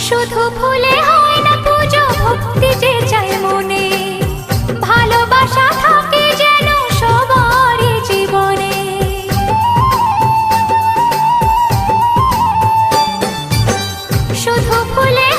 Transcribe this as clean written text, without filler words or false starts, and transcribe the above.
শুধু ফুলে হয় না পুজো, ভক্তি যে চায় মনে, ভালোবাসা থাকে যেন সবারই জীবনে। শুধু ফুলে